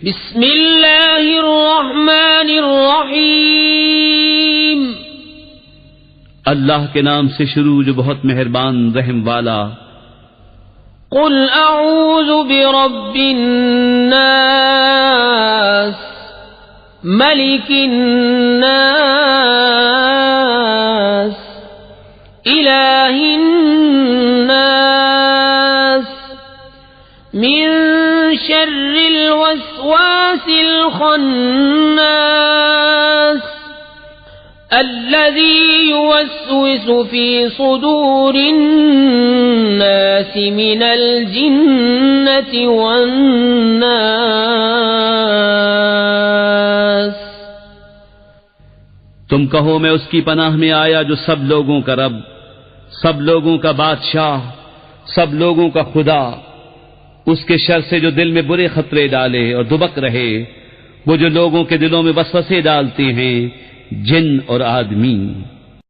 بسم اللہ الرحمن الرحیم، اللہ کے نام سے شروع جو بہت مہربان رحم والا۔ قل اعوذ برب الناس ملک الناس الہ الناس من شر الوسواس الخناس الذي يوسوس في صدور الناس من الجنة والناس۔ تم کہو میں اس کی پناہ میں آیا جو سب لوگوں کا رب، سب لوگوں کا بادشاہ، سب لوگوں کا خدا، اس کے شر سے جو دل میں برے خطرے ڈالے اور دبک رہے، وہ جو لوگوں کے دلوں میں وسوسے ڈالتے ہیں، جن اور آدمی۔